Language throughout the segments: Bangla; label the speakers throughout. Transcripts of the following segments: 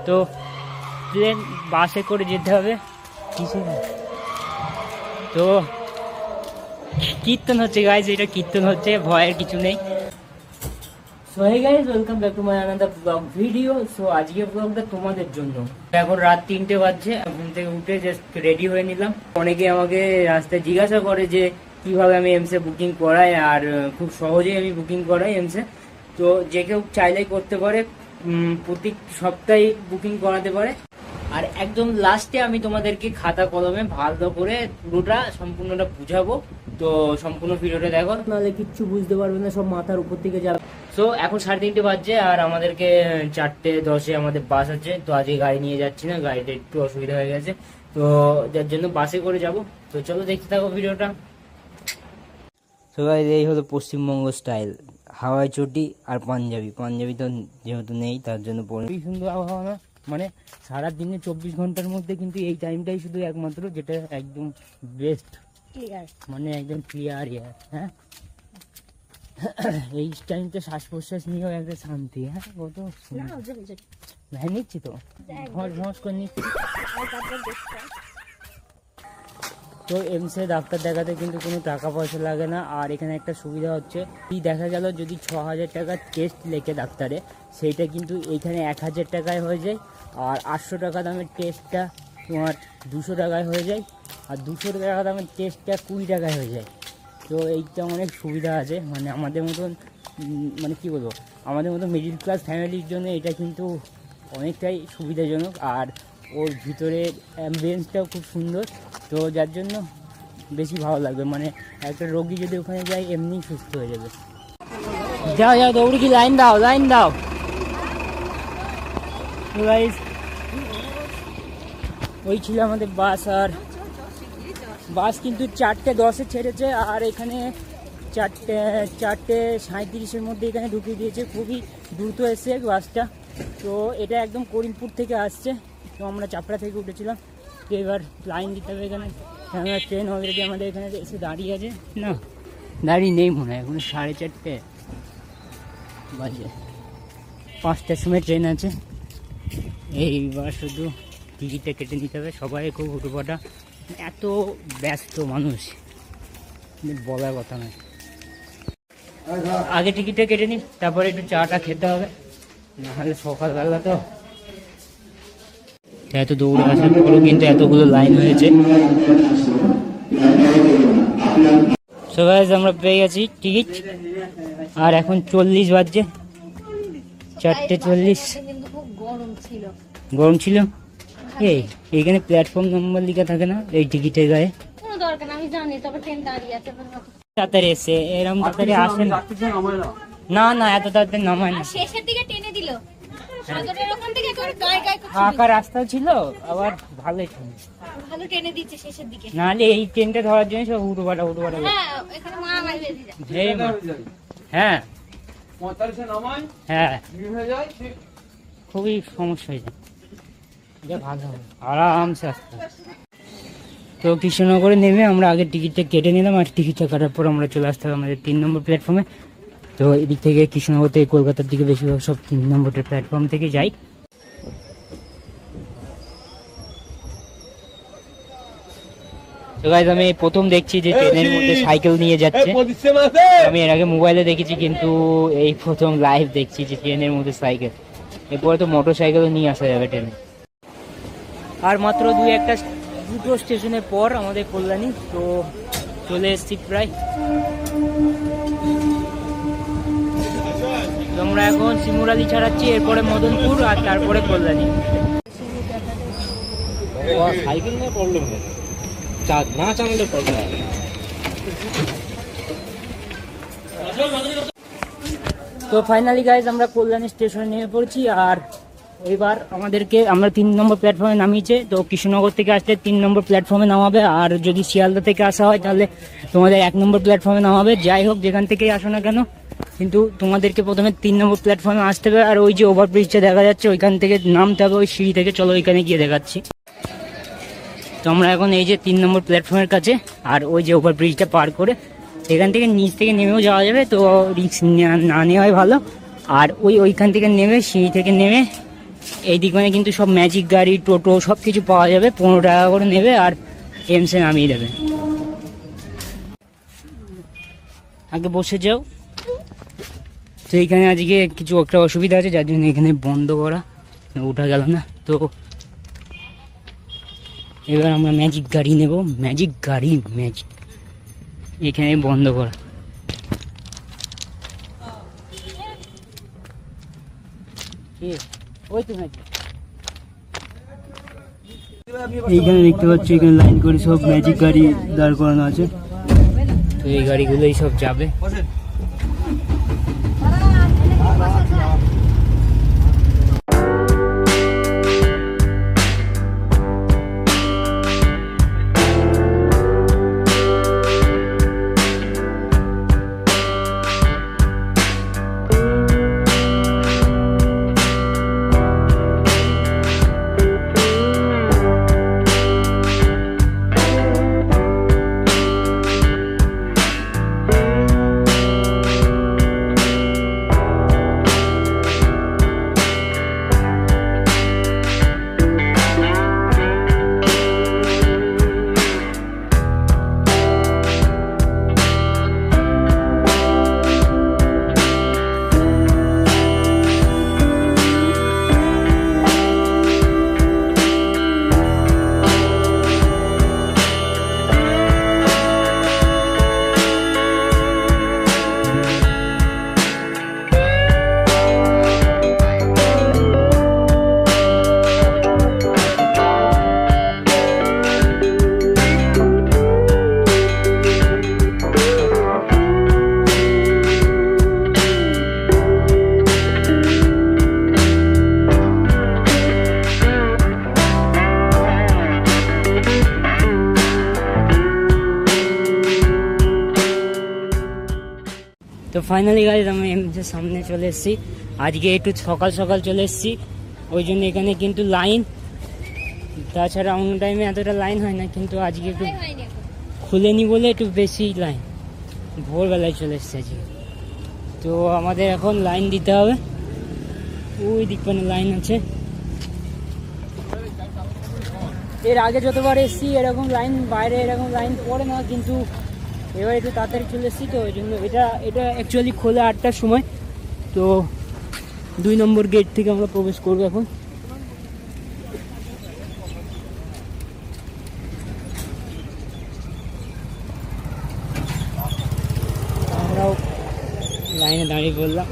Speaker 1: তো প্লেন বাসে করে যেতে হবে কিসে। তো কীর্তন হচ্ছে গাইজ, এটা কীর্তন হচ্ছে, ভয়ের কিছু নেই। So hey guys, welcome back to my another vlog video. So আজকের ব্লগটা তোমাদের জন্য। এখন রাত 3টে বাজছে, ঘুম থেকে উঠে জাস্ট রেডি হয়ে নিলাম। অনেকে আমাকে রাস্তায় জিজ্ঞাসা করে যে কিভাবে আমি এমসে বুকিং করাই, আর খুব সহজেই আমি বুকিং করাই এমসে। তো যে কেউ চাইলেই করতে পারে, প্রতি সপ্তাহে বুকিং করাতে পারে। আর একদম লাস্টে আমি তোমাদেরকে খাতা কলমে ভালো করে পুরোটা সম্পূর্ণটা বুঝাবো। তো সম্পূর্ণ ভিডিওটা দেখো, নাহলে কিচ্ছু বুঝতে পারবে না, সব মাথার উপর থেকে যাবে। সো এখন 3:30 বাজছে, আর আমাদেরকে 4:10-এ আমাদের বাস আছে। তো আজকে গাড়ি নিয়ে যাচ্ছি না, গাড়িটা একটু অসুবিধা হয়ে গেছে, তো যার জন্য বাসে করে যাব। তো চলো দেখতে থাকো ভিডিওটা। তো গাইস, এই হলো পশ্চিমবঙ্গ স্টাইল, হাওয়াই চটি আর পাঞ্জাবি। পাঞ্জাবি তো যেহেতু নেই তার জন্য পরে। খুবই সুন্দর আবহাওয়া না, মানে সারাদিনে 24 ঘন্টার মধ্যে কিন্তু এই টাইমটাই শুধু একমাত্র যেটা একদম বেস্ট, মানে একদম ক্লিয়ার ইয়ার। হ্যাঁ, এই টাইমটা শ্বাস প্রশ্বাস নিয়েও একটা শান্তি। হ্যাঁ, কত হ্যাঁ নিচ্ছি তো, ঘস করে নিচ্ছি। তো এমসে ডাক্তার দেখাতে কিন্তু কোনো টাকা পয়সা লাগে না। আর এখানে একটা সুবিধা হচ্ছে কি, দেখা গেল যদি 6,000 টাকার টেস্ট লেখে ডাক্তারে, সেইটা কিন্তু এইখানে 1,000 টাকায় হয়ে যায়। আর 800 টাকা দামের টেস্টটা তোমার 200 টাকায় হয়ে যায়। আর 200 টাকা দামের টেস্টটা 20 টাকায় হয়ে যায়। তো এইটা অনেক সুবিধা আছে, মানে আমাদের মতন, মানে কি বলবো, আমাদের মতো মিডিল ক্লাস ফ্যামিলির জন্য এটা কিন্তু অনেকটাই সুবিধাজনক। আর ওর ভিতরে অ্যাম্বিয়েন্সটাও খুব সুন্দর, তো যার জন্য বেশি ভালো লাগবে। মানে একটা রোগী যদি ওখানে যায় এমনি সুস্থ হয়ে যাবে। যাও যাও দৌড়ি, কি লাইন দাও, লাইন দাও। ওই ছিল আমাদের বাস, আর বাস কিন্তু 4:10-এ ছেড়েছে, আর এখানে 4:37-এর মধ্যে এখানে ঢুকিয়ে দিয়েছে। খুবই দ্রুত এসছে বাসটা। তো এটা একদম করিমপুর থেকে আসছে। তো আমরা চাপড়া থেকে উঠেছিলাম। তো এবার লাইন দিতে হবে এখানে, কেননা ট্রেন অলরেডি আমাদের এখানে এসে দাঁড়িয়ে আছে। না, দাঁড়িয়ে নেই মনে হয়, এখন 4:30 বাজে। 5টার সময় ট্রেন আছে। এইবার শুধু টিকিটটা কেটে নিতে হবে। সবাই খুব হুটোপাটা, এত ব্যস্ত মানুষ বলার কথা নয়। আগে টিকিটটা কেটে নিই, তারপরে একটু চাটা খেতে হবে, নাহলে সকালবেলা তো এত দৌড়ে আসার পরও কিন্তু এতগুলো লাইন হয়েছে। সবাই আমরা পেয়ে গেছি টিকিট, আর এখন 40 বাজছে, 4:40। গরম ছিল। এইখানে প্ল্যাটফর্ম নাম্বার লেখা থাকে না এই টিকিটের গায়ে? তাড়াতাড়ি এসে এরকম তাড়াতাড়ি আসে না, না এত তাড়াতাড়ি নামায় না। শেষের দিকে টেনে দিল, ফাঁকা রাস্তা ছিল, আবার ভালোই টেনে দিচ্ছে শেষের দিকে। নাহলে এই ট্রেনটা ধরার জন্য সব হুটোপাটা। হ্যাঁ হ্যাঁ, খুবই সমস্যা হয়ে যায়, এটা ভালো হবে, আরামসে আসতে। তো কৃষ্ণনগরে নেমে আমরা আগে টিকিটটা কেটে নিলাম, আর টিকিটটা কাটার পর আমরা চলে আসতে হবে আমাদের 3 নম্বর প্ল্যাটফর্মে। তো এদিক থেকে কৃষ্ণনগর থেকে কলকাতার দিকে বেশিরভাগ সব 3 নম্বরের প্ল্যাটফর্ম থেকে যাই। তো গাইস, আমি প্রথম দেখছি যে ট্রেনের মধ্যে সাইকেল নিয়ে যাচ্ছে। আমি এর আগে মোবাইলে দেখেছি, কিন্তু এই প্রথম লাইভ দেখছি যে ট্রেনের মধ্যে সাইকেল। এরপরে তো মোটর সাইকেলও নিয়ে আসা যাবে ট্রেনে। আর মাত্র দুটো স্টেশনের পর আমাদের কল্যাণী। তো চলে এসছি প্রায়। আমরা এখন শিমুরালি ছাড়াচ্ছি, এরপরে মদনপুর, আর তারপরে কল্যাণী। সাইকেল নিয়ে প্রবলেম না, চালালে প্রবলেম। তো ফাইনালি গাইজ আমরা কল্যাণী স্টেশনে নেমে পড়ছি। আর এবার আমরা 3 নম্বর প্ল্যাটফর্মে নামিয়েছে। তো কৃষ্ণনগর থেকে আসলে 3 নম্বর প্ল্যাটফর্মে নামাবে, আর যদি শিয়ালদা থেকে আসা হয় তাহলে তোমাদের 1 নম্বর প্ল্যাটফর্মে নামাবে। যাই হোক, যেখান থেকেই আসো না কেন, কিন্তু তোমাদেরকে প্রথমে 3 নম্বর প্ল্যাটফর্মে আসতে হবে। আর ওই যে ওভারব্রিজটা দেখা যাচ্ছে, ওইখান থেকে নামতে হবে, ওই সিঁড়ি থেকে। চলো ওইখানে গিয়ে দেখাচ্ছি। তো আমরা এখন এই যে 3 নম্বর প্ল্যাটফর্মের কাছে, আর ওই যে ওভারব্রিজটা পার করে এখান থেকে নিচ থেকে নেমেও যাওয়া যাবে। তো রিস্ক না নেওয়াই ভালো। আর ওইখান থেকে নেমে, সিঁড়ি থেকে নেমে এই দোকানে কিন্তু সব ম্যাজিক গাড়ি, টোটো সব কিছু পাওয়া যাবে। 15 টাকা করে নেবে আর এমসে নামিয়ে দেবে। আগে বসে যাও। তো এইখানে আজকে কিছু একটা অসুবিধা আছে, যার জন্য এখানে বন্ধ করা, ওঠা গেল না। তো এবার আমরা ম্যাজিক গাড়ি নেব। ম্যাজিক গাড়ি, ম্যাজিক, এখানে বন্ধ করা। ওই তো এইখানে দেখতে পাচ্ছি, এখানে লাইন করে সব ম্যাজিক গাড়ি দাঁড় করানো আছে। তো এই গাড়িগুলোই সব যাবে। তো ফাইনালি গাইজ আমি এমসের সামনে চলে এসেছি। আজকে একটু সকাল সকাল চলে এসেছি, ওই জন্য এখানে কিন্তু লাইন, তাছাড়া অন্য টাইমে এতটা লাইন হয় না, কিন্তু আজকে একটু খুলেনি বলে একটু বেশি লাইন। ভোরবেলায় চলে এসেছি আজকে। তো আমাদের এখন লাইন দিতে হবে, ওই দিক মানে লাইন আছে। এর আগে যতবার এসেছি এরকম লাইন, বাইরে এরকম লাইন পড়ে না, কিন্তু এবার একটু তাড়াতাড়ি চলে এসেছি, তো ওই জন্য এটা অ্যাকচুয়ালি খোলে 8টার সময়। তো 2 নম্বর গেট থেকে আমরা প্রবেশ করবো এখন। আমরাও লাইনে দাঁড়িয়ে পড়লাম।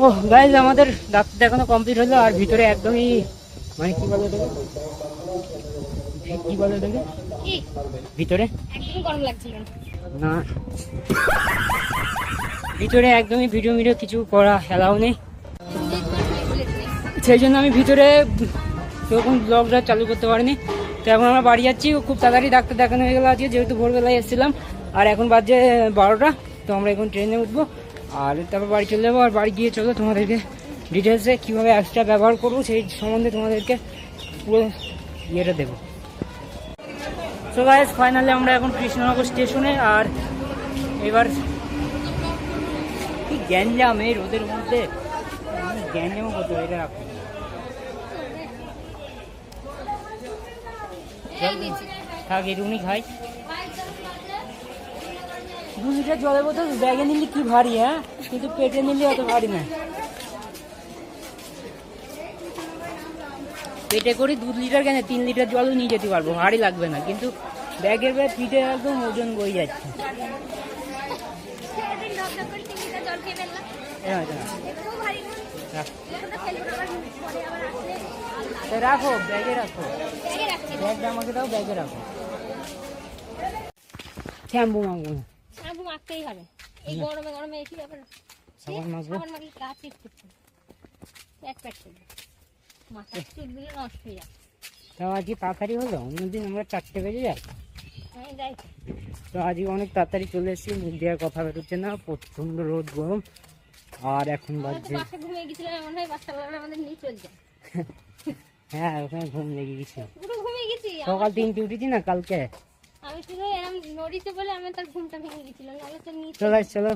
Speaker 1: ও গাইজ, আমাদের ডাক্তার দেখানো কমপ্লিট হলো। আর ভিতরে একদমই মানে কি বলে ওটাকে ভিতরে একদমই গরম লাগছিল না, ভিতরে একদমই ভিডিও কিছু করা এলাও নেই, সেই জন্য আমি ভিতরে সেরকম ব্লগটা চালু করতে পারিনি। তো এখন আমরা বাড়ি যাচ্ছি, খুব তাড়াতাড়ি ডাক্তার দেখানো হয়ে গেলো আজকে, যেহেতু ভোরবেলায় এসেছিলাম। আর এখন বাজে 12টা। তো আমরা এখন ট্রেনে উঠবো আর তারপর বাড়ি চলে যাবো। আর বাড়ি গিয়ে চলো তোমাদেরকে ডিটেলসে কীভাবে অ্যাপসটা ব্যবহার করবো সেই সম্বন্ধে তোমাদেরকে পুরো ইয়েটা দেবো। সো গাইস, ফাইনালি আমরা এখন কৃষ্ণনগর স্টেশনে। আর এবার কি গ্যাঞ্জাম এই রোদের মধ্যে, গ্যাঞ্জামও করতে হবে, এটা রাখো। থাক, এটুকুনি খাই। 2 লিটার জলের বোতল ব্যাগে নিলে কি ভারী, হ্যাঁ, কিন্তু পেটে নিলে অত ভারী না। পেটে করে 2 লিটার কেন, 3 লিটার জলও নিয়ে যেতে পারবো, ভারী লাগবে না। কিন্তু ব্যাগের ব্যাগ পিঠে একদম ওজন বয়ে যাচ্ছে। রাখো, ব্যাগে রাখো, ব্যাগটা আমাকে দাও, ব্যাগে রাখো। শ্যাম্পু মাখবো না, শ্যাম্পু মাখতেই হবে এই গরমে গরমে। এসে আবার সাবান মাখবো, সাবান মাখলে গা চিটচিট এক প্যাক করে মাথা চুলগুলো নষ্ট হয়ে যায়। তাও আজকে তাড়াতাড়ি হলো, অন্যদিন আমরা 4টে বেজে যাই। তো আজকে অনেক তাড়াতাড়ি চলে এসেছি, মুখ দেওয়ার কথা বেরোচ্ছে না, প্রচন্ড রোদ গরম। আর এখন বাজছে হ্যাঁ ওখানে ঘুম লেগে গেছে,
Speaker 2: পুরো ঘুমিয়ে গেছি
Speaker 1: সকাল 3টে উঠেছি না কালকে।
Speaker 2: আমি শুধু এরকম নড়িতে বলে আমার তার ঘুমটা ভেঙে গেছিল, নাহলে তো নিচে।
Speaker 1: চলো চলো,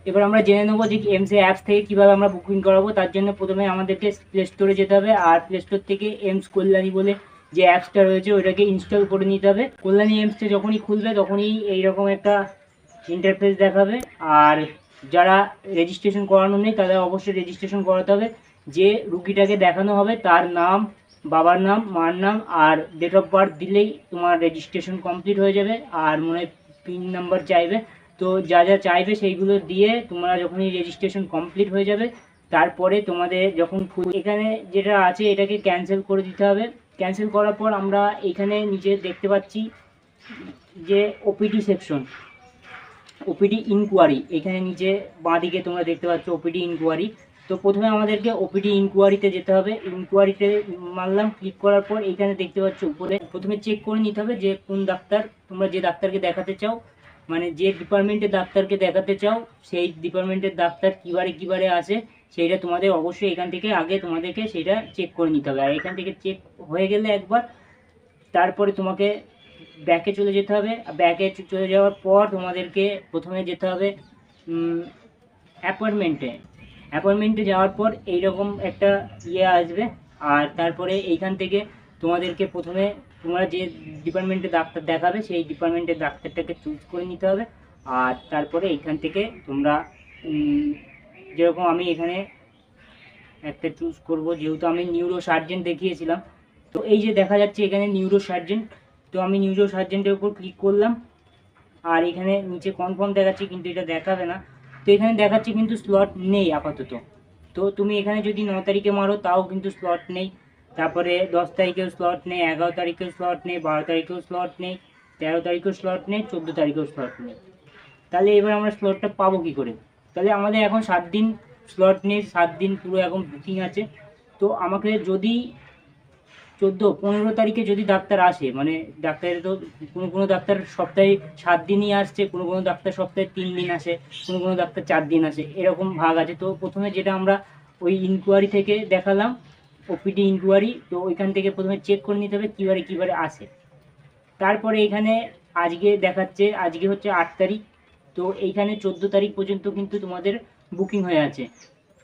Speaker 1: এবার আমরা জেনে নেবো যে এমস অ্যাপস থেকে কিভাবে আমরা বুকিং করাবো। তার জন্য প্রথমে আমাদেরকে প্লে স্টোরে যেতে হবে, আর প্লে স্টোর থেকে এমস কল্যাণী বলে যে অ্যাপসটা রয়েছে ওইটাকে ইনস্টল করে নিতে হবে। কল্যাণী এমসটা যখনই খুলবে তখনই এইরকম একটা ইন্টারফেস দেখাবে। আর যারা রেজিস্ট্রেশন করানো নেই তাদের অবশ্যই রেজিস্ট্রেশন করাতে হবে। যে রুগীটাকে দেখানো হবে তার নাম, বাবার নাম, মার নাম আর ডেট অফ বার্থ দিলেই তোমার রেজিস্ট্রেশন কমপ্লিট হয়ে যাবে। আর মনে হয় পিন নাম্বার চাইবে, তো যা যা চাইবে সেইগুলো দিয়ে তোমরা যখনই রেজিস্ট্রেশন কমপ্লিট হয়ে যাবে তারপরে তোমাদের যখন এখানে যেটা আছে এটাকে ক্যান্সেল করে দিতে হবে। ক্যান্সেল করার পর আমরা এখানে নিচে দেখতে পাচ্ছি যে ওপিডি সেকশন, ওপিডি ইনকোয়ারি, এখানে নিচে বাঁদিকে তোমরা দেখতে পাচ্ছ ওপিডি ইনকোয়ারি। তো প্রথমে আমাদেরকে ওপিডি ইনকোয়ারিতে যেতে হবে। ইনকোয়ারিতে মারলাম, ক্লিক করার পর এখানে দেখতে পাচ্ছ উপরে প্রথমে চেক করে নিতে হবে যে কোন ডাক্তার, তোমরা যে ডাক্তারকে দেখাতে চাও, মানে যে ডিপার্টমেন্টের ডাক্তারকে দেখাতে চাও সেই ডিপার্টমেন্টের ডাক্তার কী বারে আসে সেইটা তোমাদের অবশ্যই এখান থেকে আগে তোমাদেরকে সেটা চেক করে নিতে হবে। আর এখান থেকে চেক হয়ে গেলে একবার তারপরে তোমাকে ব্যাকে চলে যেতে হবে। ব্যাকে চলে যাওয়ার পর তোমাদেরকে প্রথমে যেতে হবে অ্যাপয়েন্টমেন্টে যাওয়ার পর এইরকম একটা আসবে। আর তারপরে এইখান থেকে তোমাদেরকে প্রথমে তোমরা যে ডিপার্টমেন্টে ডাক্তার দেখাবে সেই ডিপার্টমেন্টের ডাক্তারটাকে চুজ করে নিতে হবে। আর তারপরে এইখান থেকে তোমরা যেরকম আমি এখানে একটা চুজ করব, যেহেতু আমি নিউরো সার্জেন দেখিয়েছিলাম, তো এই যে দেখা যাচ্ছে এখানে নিউরো সার্জেন, তো আমি নিউরো সার্জেন্টের উপর ক্লিক করলাম। আর এখানে নিচে কনফার্ম দেখাচ্ছে কিন্তু এটা দেখাবে না, তো এখানে দেখাচ্ছে কিন্তু স্লট নেই আপাতত। তো তুমি এখানে যদি 9 তারিখে মারো তাও কিন্তু স্লট নেই, তারপরে 10 তারিখেও স্লট নেই, 11 তারিখেও স্লট নেই, 12 তারিখেও স্লট নেই, 13 তারিখেও স্লট নেই, 14 তারিখেও স্লট নেই। তাহলে এবার আমরা স্লটটা পাবো কী করে? তাহলে আমাদের এখন 7 দিন স্লট নেই, 7 দিন পুরো এখন বুকিং আছে। তো আমাকে যদি 14-15 তারিখে যদি ডাক্তার আসে, মানে ডাক্তারের তো কোনো ডাক্তার সপ্তাহে 7 দিনই আসছে, কোনো ডাক্তার সপ্তাহে 3 দিন আসে, কোনো ডাক্তার 4 দিন আসে, এরকম ভাগ আছে। তো প্রথমে যেটা আমরা ওই ইনকোয়ারি থেকে দেখালাম ওপিডি ইনকোয়ারি, তো ওইখান থেকে প্রথমে চেক করে নিতে হবে কীবারে আসে। তারপরে এখানে আজকে দেখাচ্ছে, আজকে হচ্ছে 8 তারিখ, তো এইখানে 14 তারিখ পর্যন্ত কিন্তু তোমাদের বুকিং হয়ে আছে।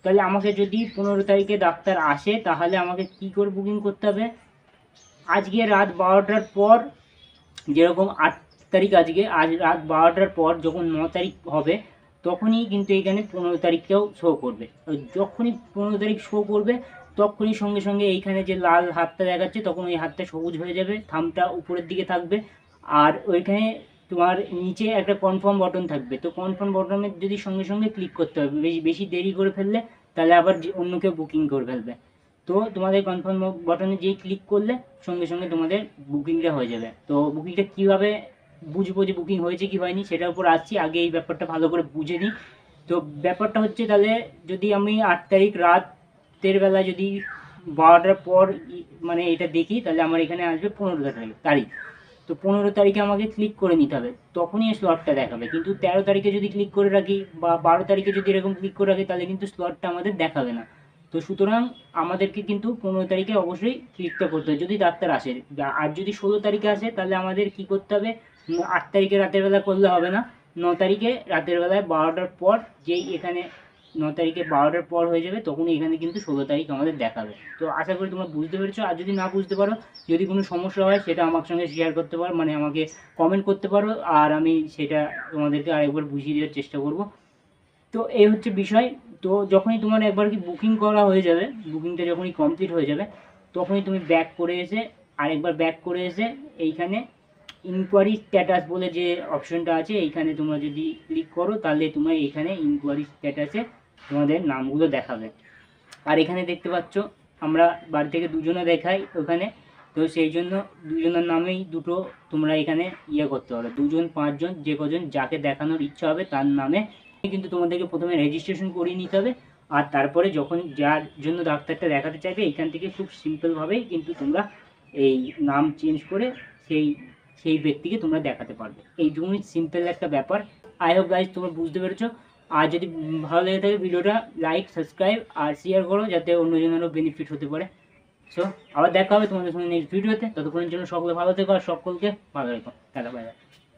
Speaker 1: তাহলে আমাকে যদি 15 তারিখে ডাক্তার আসে তাহলে আমাকে কী করে বুকিং করতে হবে? আজকে রাত 12টার পর, যেরকম 8 তারিখ আজকে, আজ রাত 12টার পর যখন 9 তারিখ হবে তখনই কিন্তু এখানে 15 তারিখটাও শো করবে। যখনই 15 তারিখ শো করবে তখনই সঙ্গে সঙ্গে এইখানে যে লাল হাতটা দেখাচ্ছে তখন ওই হাতটা সবুজ হয়ে যাবে, থামটা উপরের দিকে থাকবে। আর ওইখানে তোমার নিচে একটা কনফার্ম বটন থাকবে, তো কনফার্ম বটনে যদি সঙ্গে সঙ্গে ক্লিক করতে হবে, বেশি দেরি করে ফেললে তাহলে আবার অন্য কেউ বুকিং করে ফেলবে। তো তোমাদের কনফার্ম বাটনে যেই ক্লিক করলে সঙ্গে সঙ্গে তোমাদের বুকিংটা হয়ে যাবে। তো বুকিংটা কীভাবে বুঝবো যে বুকিং হয়েছে কি হয়নি সেটার উপর আসছি, আগে এই ব্যাপারটা ভালো করে বুঝে নিই। তো ব্যাপারটা হচ্ছে, তাহলে যদি আমি 8 তারিখ রাতের বেলা যদি 12টার পর মানে এটা দেখি তাহলে আমার এখানে আসবে 15 তারিখ। তো 15 তারিখে আমাকে ক্লিক করে নিতে হবে, তখনই স্লটটা দেখাবে। কিন্তু 13 তারিখে যদি ক্লিক করে রাখি বা 12 তারিখে যদি এরকম ক্লিক করে রাখি তাহলে কিন্তু স্লটটা আমাদের দেখাবে না। তো সুতরাং আমাদেরকে কিন্তু 15 তারিখে অবশ্যই ক্লিকটা করতে হবে যদি ডাক্তার আসে। আর যদি 16 তারিখে আসে তাহলে আমাদের কি করতে হবে? 8 তারিখে রাতের বেলা করলে হবে না, 9 তারিখে রাতের বেলায় 12টার পর, যেই এখানে 9 তারিখে 12টার পর হয়ে যাবে তখনই এখানে কিন্তু 16 তারিখ আমাদের দেখাবে। তো আশা করি তোমরা বুঝতে পেরেছো। আর যদি না বুঝতে পারো, যদি কোনো সমস্যা হয় সেটা আমার সঙ্গে শেয়ার করতে পারো, মানে আমাকে কমেন্ট করতে পারো, আর আমি সেটা তোমাদেরকে আরেকবার বুঝিয়ে দেওয়ার চেষ্টা করব। তো এই হচ্ছে বিষয়। তো যখনই তোমার একবার কি বুকিং করা হয়ে যাবে, বুকিংটা যখনই কমপ্লিট হয়ে যাবে তখনই তুমি ব্যাক করে এসে, আরেকবার ব্যাক করে এসে এইখানে ইনকোয়ারি স্ট্যাটাস বলে যে অপশনটা আছে এইখানে তোমরা যদি ক্লিক করো তাহলে তোমার এইখানে ইনকোয়ারি স্ট্যাটাসে তোমাদের নামগুলো দেখাবে। আর এখানে দেখতে পাচ্ছ আমরা বাড়ি থেকে দুজনে দেখাই ওখানে, তো সেই জন্য দুজনের নামেই দুটো তোমরা এখানে করতে পারো, 2 জন 5 জন যে কজন যাকে দেখানোর ইচ্ছা হবে তার নামে কিন্তু তোমাদেরকে প্রথমে রেজিস্ট্রেশন করিয়ে নিতে হবে। আর তারপরে যখন যার জন্য ডাক্তারটা দেখাতে চাইবে এখান থেকে খুব সিম্পলভাবেই কিন্তু তোমরা এই নাম চেঞ্জ করে সেই সেই ব্যক্তিকে তোমরা দেখাতে পারবে। এইটুকুনি সিম্পল একটা ব্যাপার। আই হোপ গাইজ তোমরা বুঝতে পেরেছো। আর যদি ভালো লেগে থাকে ভিডিওটা লাইক, সাবস্ক্রাইব আর শেয়ার করো যাতে অন্যজনেরও বেনিফিট হতে পারে। সো আবার দেখা হবে তোমাদের সঙ্গে নেক্সট ভিডিওতে। ততক্ষণের জন্য সকলে ভালো থেকো আর সকলকে ভালো রেখো। Tata, bye bye.